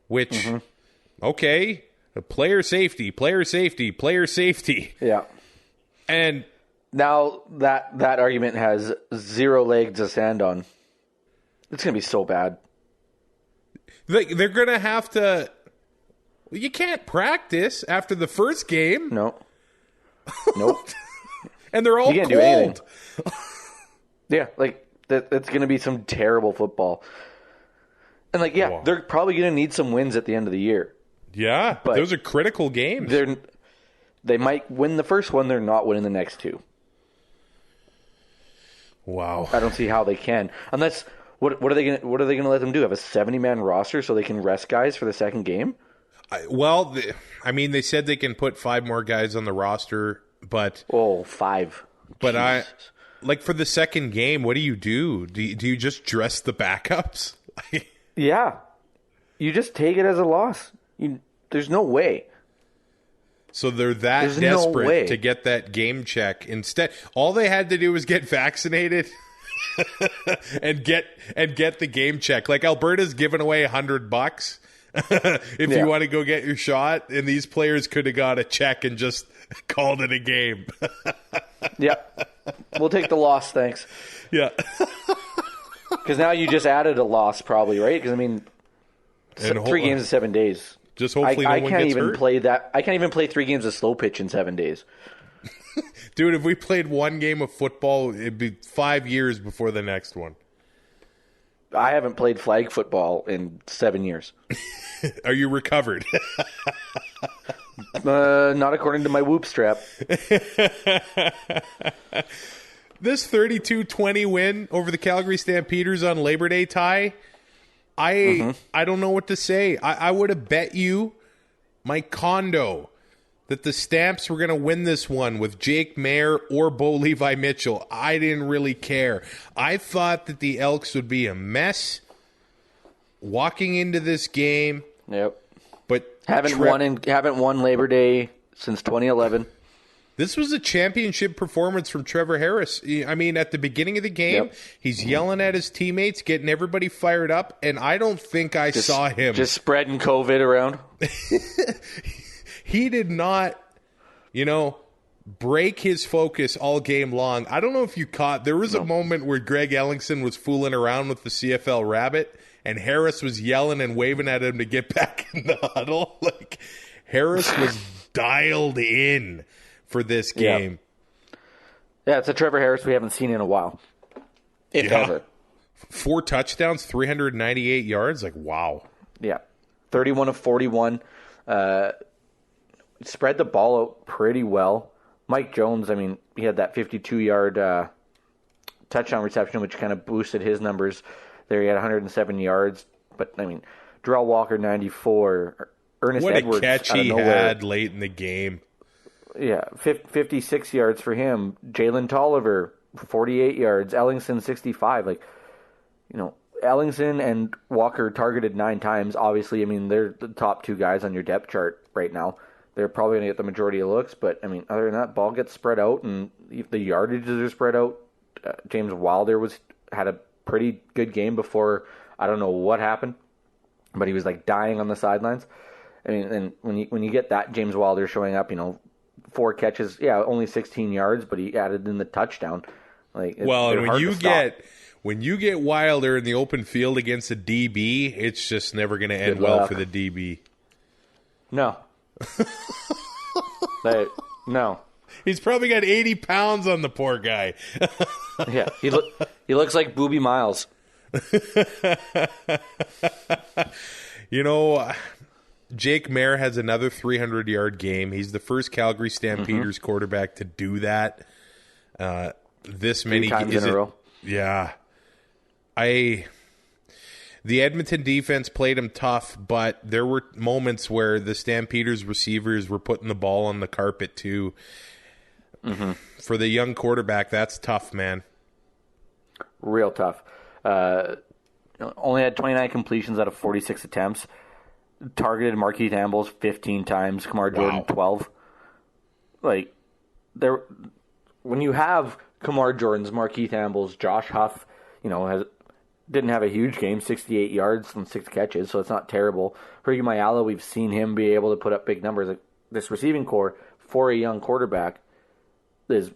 which, okay, player safety. Yeah. And now that argument has 0 legs to stand on. It's going to be so bad. They're going to have to... You can't practice after the first game. No. Nope. And they're all you can't cold. Do anything. Yeah, that's going to be some terrible football. And they're probably going to need some wins at the end of the year. Yeah, but those are critical games. They might win the first one. They're not winning the next 2. Wow. I don't see how they can. Unless... What are they going to let them do? Have a 70-man roster so they can rest guys for the second game? They said they can put 5 more guys on the roster, but 5. But for the second game, what do you do? Do you just dress the backups? Yeah, you just take it as a loss. There's no way. So they're desperate to get that game check. Instead, all they had to do was get vaccinated. and get the game check. Like Alberta's giving away $100 if you want to go get your shot, and these players could have got a check and just called it a game. Yeah, We'll take the loss, thanks. Yeah. Because now you just added a loss, probably, right? Because, I mean, 3 games in 7 days. Just hopefully I no one can't gets even hurt. play that. I can't even play 3 games of slow pitch in 7 days. Dude, if we played 1 game of football, it'd be 5 years before the next one. I haven't played flag football in 7 years. Are you recovered? Not according to my whoop strap. This 32-20 win over the Calgary Stampeders on Labor Day, Ty, I don't know what to say. I would have bet you my condo that the Stamps were going to win this one with Jake Maier or Bo Levi Mitchell. I didn't really care. I thought that the Elks would be a mess walking into this game. Yep. But haven't won Labor Day since 2011. This was a championship performance from Trevor Harris. I mean, at the beginning of the game, he's yelling at his teammates, getting everybody fired up, and I don't think I saw him. Just spreading COVID around. He did not, break his focus all game long. I don't know if you caught, there was a moment where Greg Ellingson was fooling around with the CFL Rabbit, and Harris was yelling and waving at him to get back in the huddle. Like, Harris was dialed in for this game. Yeah, it's a Trevor Harris we haven't seen in a while, if ever. 4 touchdowns, 398 yards. Like, wow. Yeah, 31 of 41. Spread the ball out pretty well. Mike Jones, I mean, he had that 52-yard touchdown reception, which kind of boosted his numbers. There he had 107 yards. But, I mean, Darrell Walker, 94. Ernest what Edwards, a catch he had late in the game. Yeah, 56 yards for him. Jalen Tolliver, 48 yards. Ellingson, 65. Like, Ellingson and Walker targeted 9 times. Obviously, I mean, they're the top 2 guys on your depth chart right now. They're probably going to get the majority of looks, but, I mean, other than that, ball gets spread out, and the yardages are spread out. James Wilder had a pretty good game before, I don't know what happened, but he was, like, dying on the sidelines. I mean, and when you get that James Wilder showing up, 4 catches, only 16 yards, but he added in the touchdown. Like, and when you get Wilder in the open field against a DB, it's just never going to end well for the DB. No. No. He's probably got 80 pounds on the poor guy. Yeah, he looks like Booby Miles. Jake Maier has another 300-yard game. He's the first Calgary Stampeders quarterback to do that. This many times in a row. Yeah. The Edmonton defense played him tough, but there were moments where the Stampeders receivers were putting the ball on the carpet too. For the young quarterback, that's tough, man. Real tough. Only had 29 completions out of 46 attempts. Targeted Markeith Ambles 15 times. Kamar Jordan 12. Like, when you have Kamar Jordan's, Markeith Ambles, Josh Huff, didn't have a huge game, 68 yards and 6 catches, so it's not terrible. Fergie Mayala, we've seen him be able to put up big numbers. Like, this receiving core for a young quarterback is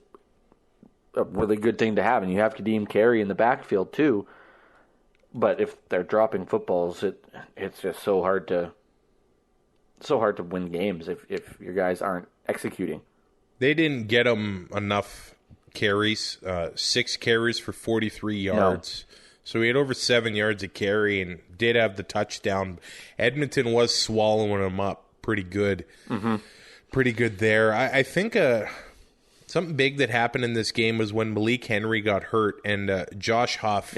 a really good thing to have, and you have Kadeem Carey in the backfield too. But if they're dropping footballs, it's just so hard to win games if your guys aren't executing. They didn't get him enough carries, 6 carries for 43 yards. No. So he had over 7 yards a carry and did have the touchdown. Edmonton was swallowing him up pretty good. Pretty good there. I think something big that happened in this game was when Malik Henry got hurt and Josh Huff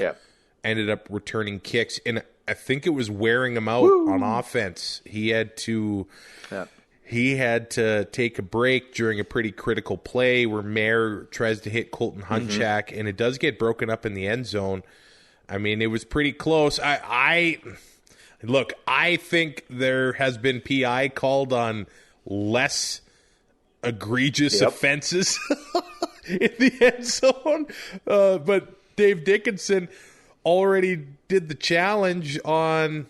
ended up returning kicks. And I think it was wearing him out on offense. He had to take a break during a pretty critical play where Maier tries to hit Colton Hunchak, and it does get broken up in the end zone. I mean, it was pretty close. I think there has been PI called on less egregious offenses in the end zone. But Dave Dickinson already did the challenge on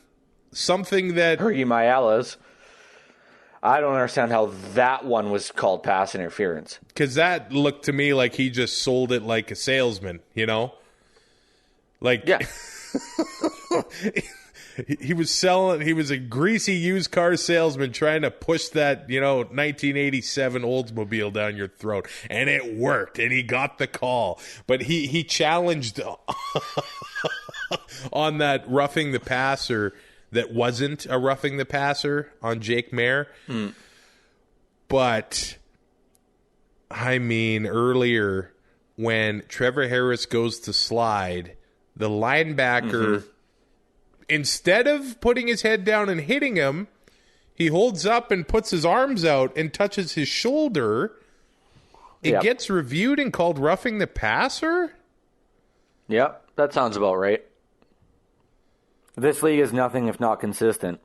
something that... Fergie Mayala's. I don't understand how that one was called pass interference. Because that looked to me like he just sold it like a salesman, you know? Like, Yeah. he was selling, he was a greasy used car salesman trying to push that, 1987 Oldsmobile down your throat. And it worked, and he got the call. But he challenged on that roughing the passer that wasn't a roughing the passer on Jake Maier. But, I mean, earlier when Trevor Harris goes to slide, the linebacker, instead of putting his head down and hitting him, he holds up and puts his arms out and touches his shoulder. It gets reviewed and called roughing the passer? Yep, that sounds about right. This league is nothing if not consistent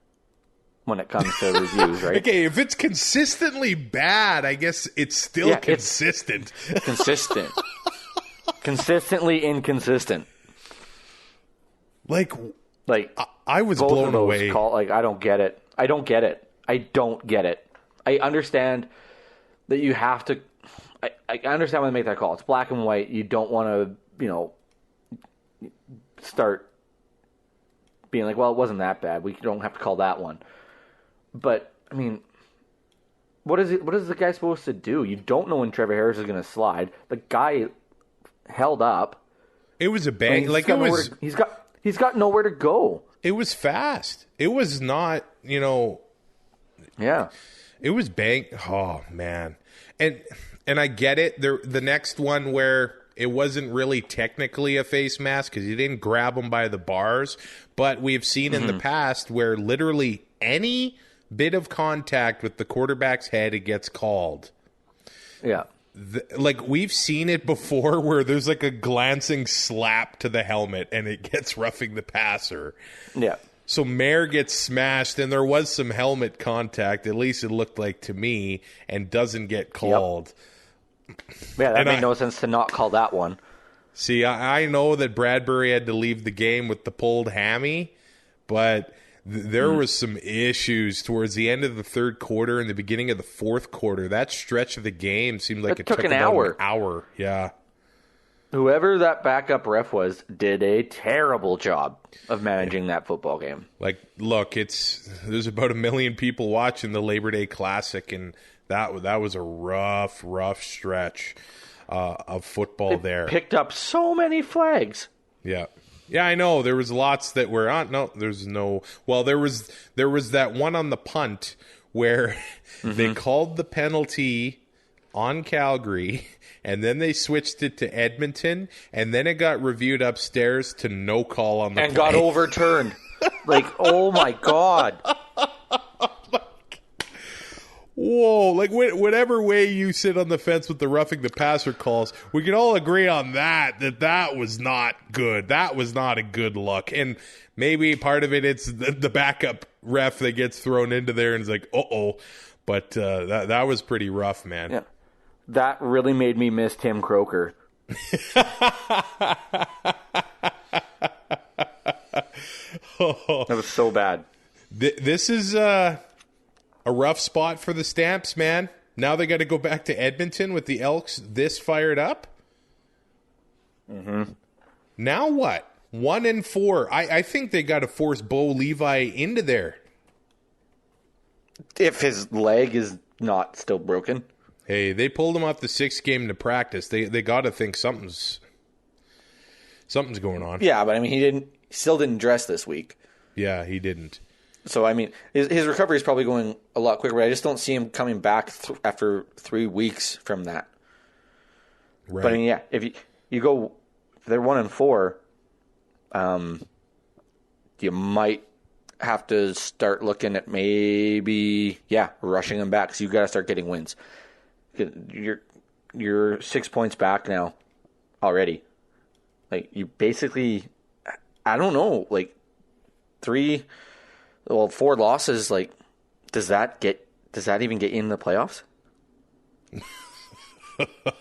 when it comes to reviews, right? Okay, if it's consistently bad, I guess it's still consistent. It's consistent. Consistently inconsistent. Like I was both blown of those away. I don't get it. I don't get it. I understand that you have to. I understand when they make that call. It's black and white. You don't want to, start being like, well, it wasn't that bad. We don't have to call that one. But I mean, what is the guy supposed to do? You don't know when Trevor Harris is going to slide. The guy held up. It was a bang. He's got nowhere to go. It was fast. It was not, Yeah. It was bang. Oh man, and I get it. The next one where it wasn't really technically a face mask because you didn't grab him by the bars, but we've seen in the past where literally any bit of contact with the quarterback's head, it gets called. Yeah. We've seen it before where there's like a glancing slap to the helmet and it gets roughing the passer. Yeah. So Maier gets smashed and there was some helmet contact, at least it looked like to me, and doesn't get called. Yeah, that made no sense to not call that one. See, I know that Bradbury had to leave the game with the pulled hammy, but there was some issues towards the end of the third quarter and the beginning of the fourth quarter. That stretch of the game seemed like it took an about hour. An hour, yeah. Whoever that backup ref was did a terrible job of managing that football game. Like, look, there's about 1 million people watching the Labor Day Classic, and that was a rough stretch of football there. Picked up so many flags. Yeah. Yeah, I know. There was lots that were on. No, there's no. Well, there was that one on the punt where they called the penalty on Calgary, and then they switched it to Edmonton, and then it got reviewed upstairs to no call on the play. And got overturned. Oh my God. Whoa, whatever way you sit on the fence with the roughing the passer calls, we can all agree on that was not good. That was not a good look. And maybe part of it's the backup ref that gets thrown into there and is like, uh-oh. But that was pretty rough, man. Yeah. That really made me miss Tim Croker. That was so bad. This is a rough spot for the Stamps, man. Now they got to go back to Edmonton with the Elks this fired up. Now what? 1-4. I think they got to force Bo Levi into there. If his leg is not still broken. Hey, they pulled him off the 6th game to practice. They got to think something's going on. Yeah, but I mean, he still didn't dress this week. Yeah, he didn't. So, I mean, his recovery is probably going a lot quicker, but I just don't see him coming back after 3 weeks from that. Right. But, I mean, yeah, if you go, if they're 1-4, you might have to start looking at maybe, rushing them back, because you've got to start getting wins. You're 6 points back now already. You basically, I don't know, 4 losses, does that even get you in the playoffs?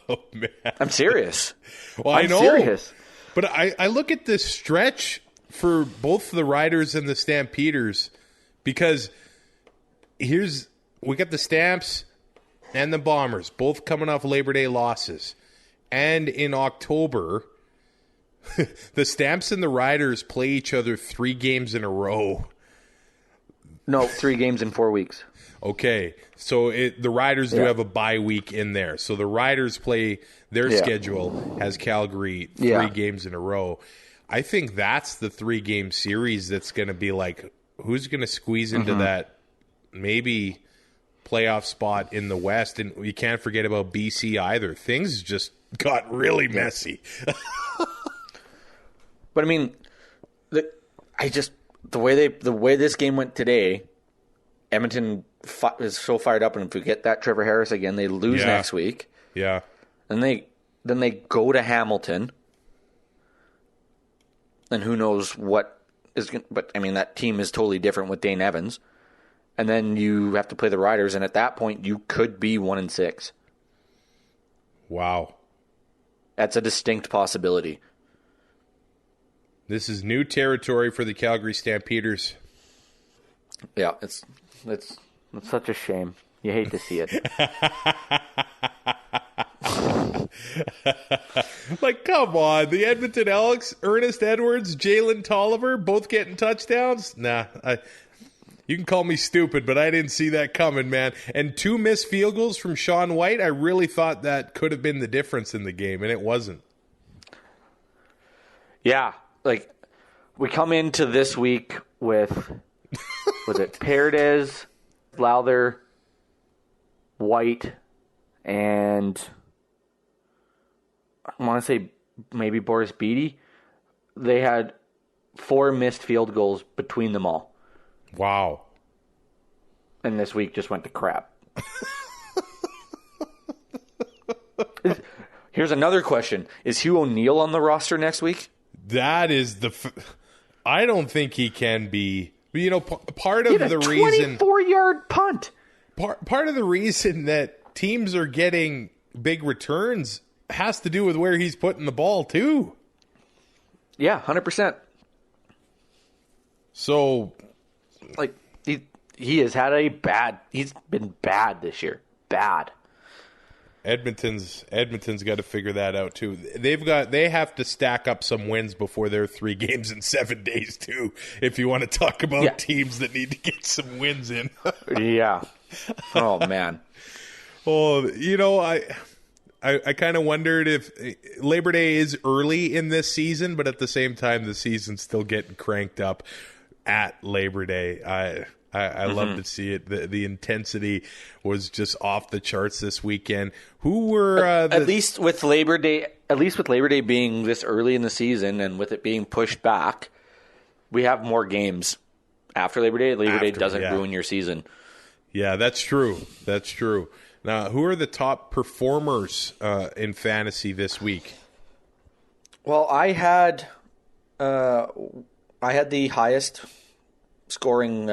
Oh, man. I'm serious. Well, I know. Serious. But I look at this stretch for both the Riders and the Stampeders, because here's we got the Stamps and the Bombers, both coming off Labor Day losses. And in October, the Stamps and the Riders play each other 3 games in a row. No, 3 games in 4 weeks. Okay, so the Riders do have a bye week in there. So the Riders play, their schedule has Calgary 3 games in a row. I think that's the 3-game series that's going to be like, who's going to squeeze into that maybe playoff spot in the West? And you can't forget about BC either. Things just got really messy. But I mean, the way this game went today, Edmonton is so fired up, and if we get that Trevor Harris again, they lose next week. Yeah. And then they go to Hamilton. And who knows what is going to... But, I mean, that team is totally different with Dane Evans. And then you have to play the Riders, and at that point, you could be 1-6. Wow. That's a distinct possibility. This is new territory for the Calgary Stampeders. Yeah, it's such a shame. You hate to see it. Like, come on. The Edmonton Elks, Ernest Edwards, Jalen Tolliver, both getting touchdowns? Nah, you can call me stupid, but I didn't see that coming, man. And 2 missed field goals from Sean White. I really thought that could have been the difference in the game, and it wasn't. Yeah, like, we come into this week with, was it Paredes, Lowther, White, and I want to say maybe Boris Beatty. They had 4 missed field goals between them all. Wow. And this week just went to crap. Here's another question. Is Hugh O'Neill on the roster next week? That is I don't think he can be. You know, part of the reason... 24-yard punt. Part of the reason that teams are getting big returns has to do with where he's putting the ball, too. Yeah, 100%. So... Like, he has had he's been bad this year. Bad. Edmonton's got to figure that out too. They have to stack up some wins before their 3 games in 7 days too. If you want to talk about teams that need to get some wins in. Yeah. Oh man. Oh, you know, I kind of wondered if Labor Day is early in this season, but at the same time, the season's still getting cranked up at Labor Day. I love to see it. The intensity was just off the charts this weekend. Who were at least with Labor Day? At least with Labor Day being this early in the season and with it being pushed back, we have more games after Labor Day. Labor Day doesn't ruin your season. Yeah, that's true. That's true. Now, who are the top performers in fantasy this week? Well, I had the highest scoring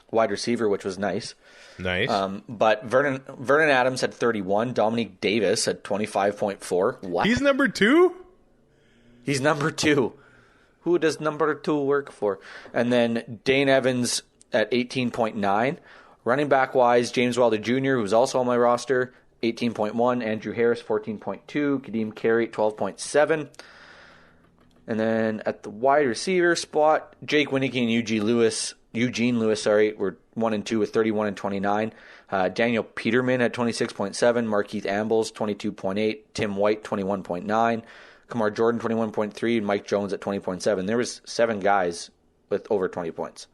wide receiver, which was nice. Nice. But Vernon Adams had 31. Dominique Davis had 25.4. What? He's number 2? He's number 2. Who does number 2 work for? And then Dane Evans at 18.9. Running back wise, James Wilder Jr., who's also on my roster, 18.1. Andrew Harris, 14.2. Kadeem Carey, 12.7. And then at the wide receiver spot, Jake Winicky and Eugene Lewis, were 1 and 2 with 31 and 29. Daniel Peterman had 26.7. Markeith Ambles, 22.8. Tim White, 21.9. Kamar Jordan, 21.3. And Mike Jones at 20.7. There was 7 guys with over 20 points.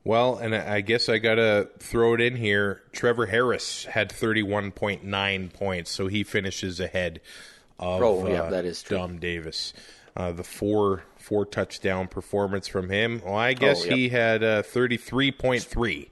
Well, and I guess I got to throw it in here. Trevor Harris had 31.9 points, so he finishes ahead of that is true. Dom Davis. The four touchdown performance from him. Well, I guess he had 33.3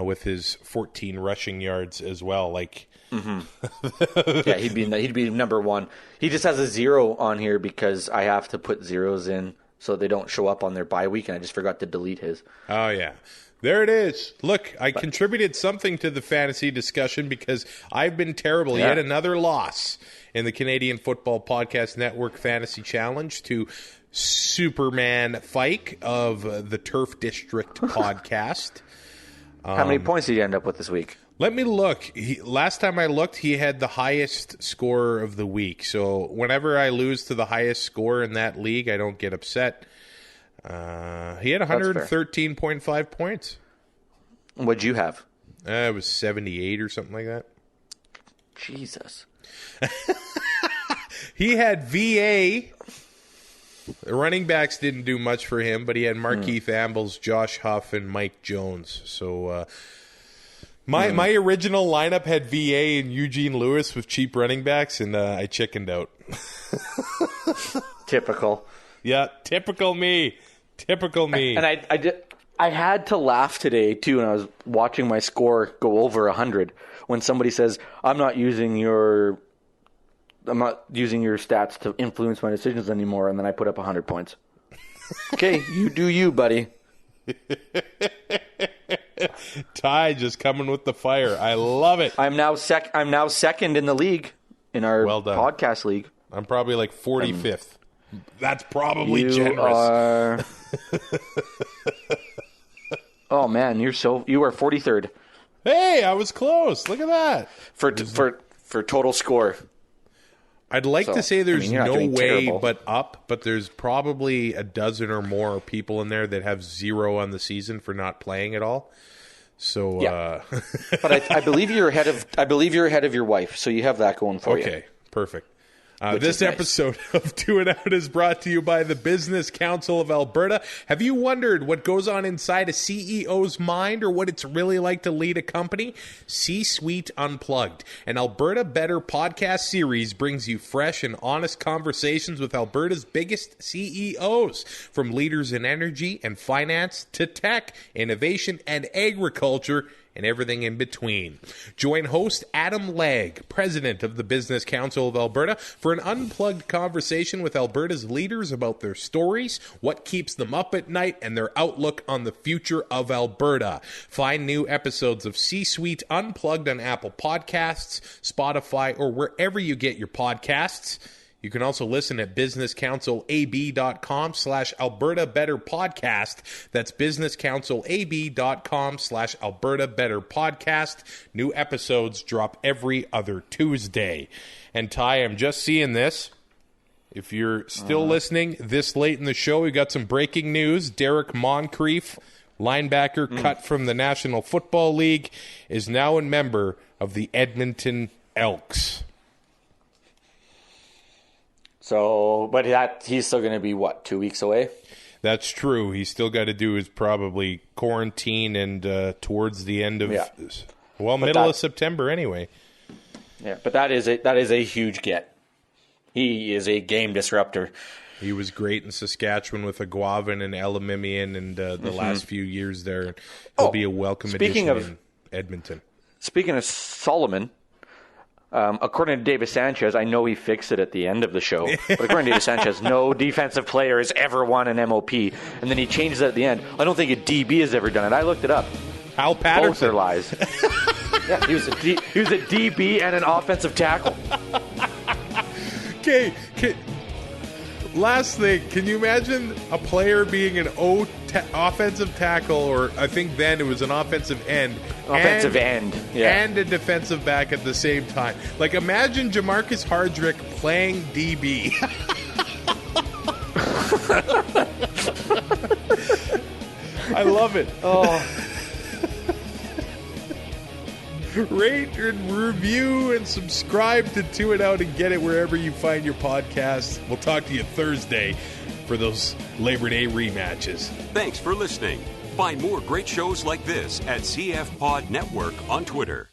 with his 14 rushing yards as well. Like, yeah, he'd be number 1. He just has a 0 on here because I have to put zeros in so they don't show up on their bye week, and I just forgot to delete his. Oh yeah. There it is. Look, I contributed something to the fantasy discussion because I've been terrible. Yet another loss in the Canadian Football Podcast Network Fantasy Challenge to Superman Fike of the Turf District podcast. How many points did he end up with this week? Let me look. Last time I looked, he had the highest score of the week. So whenever I lose to the highest score in that league, I don't get upset. He had 113.5 points. What'd you have? It was 78 or something like that. Jesus. He had VA. The running backs didn't do much for him, but he had Markeith Ambles, Josh Huff, and Mike Jones. So my original lineup had VA and Eugene Lewis with cheap running backs, and I chickened out. Typical. Yeah, typical me. Typical me. And I had to laugh today, too, when I was watching my score go over 100, when somebody says, I'm not using your stats to influence my decisions anymore, and then I put up 100 points. Okay, you do you, buddy. Ty just coming with the fire. I love it. I'm now second in the league, in our podcast league. I'm probably like 45th. That's probably generous. Oh man, you were 43rd. Hey, I was close. Look at that. For total score. I'd like to say there's no way terrible. but up, but there's probably a dozen or more people in there that have 0 on the season for not playing at all. So, yeah. But I believe you're ahead of your wife, so you have that going for you. Okay, perfect. This episode of Two and Out is brought to you by the Business Council of Alberta. Have you wondered what goes on inside a CEO's mind or what it's really like to lead a company? C-Suite Unplugged, an Alberta Better podcast series, brings you fresh and honest conversations with Alberta's biggest CEOs, from leaders in energy and finance to tech, innovation, and agriculture, and everything in between. Join host Adam Legg, president of the Business Council of Alberta, for an unplugged conversation with Alberta's leaders about their stories, what keeps them up at night, and their outlook on the future of Alberta. Find new episodes of C-Suite Unplugged on Apple Podcasts, Spotify, or wherever you get your podcasts. You can also listen at businesscouncilab.com/Alberta Better Podcast. That's businesscouncilab.com/Alberta Better Podcast. New episodes drop every other Tuesday. And Ty, I'm just seeing this. If you're still listening this late in the show, we got some breaking news. Derek Moncrief, linebacker cut from the National Football League, is now a member of the Edmonton Elks. So, but he's still going to be, 2 weeks away? That's true. He's still got to do his probably quarantine and towards the end of, middle of September anyway. Yeah, but that is a huge get. He is a game disruptor. He was great in Saskatchewan with Aguavin and Elamimian and the last few years there. He'll be a welcome addition in Edmonton. Speaking of Solomon, according to David Sanchez, I know he fixed it at the end of the show, but according to David Sanchez, no defensive player has ever won an MOP, and then he changed it at the end. I don't think a DB has ever done it. I looked it up. Hal Patterson. Both are lies. Yeah, he was a DB and an offensive tackle. Okay, last thing, can you imagine a player being an offensive tackle, or I think then it was an offensive end. Offensive end, yeah. And a defensive back at the same time. Like, imagine Jamarcus Hardrick playing DB. I love it. Oh. Rate and review and subscribe to Two and Out and get it wherever you find your podcasts. We'll talk to you Thursday for those Labor Day rematches. Thanks for listening. Find more great shows like this at CF Pod Network on Twitter.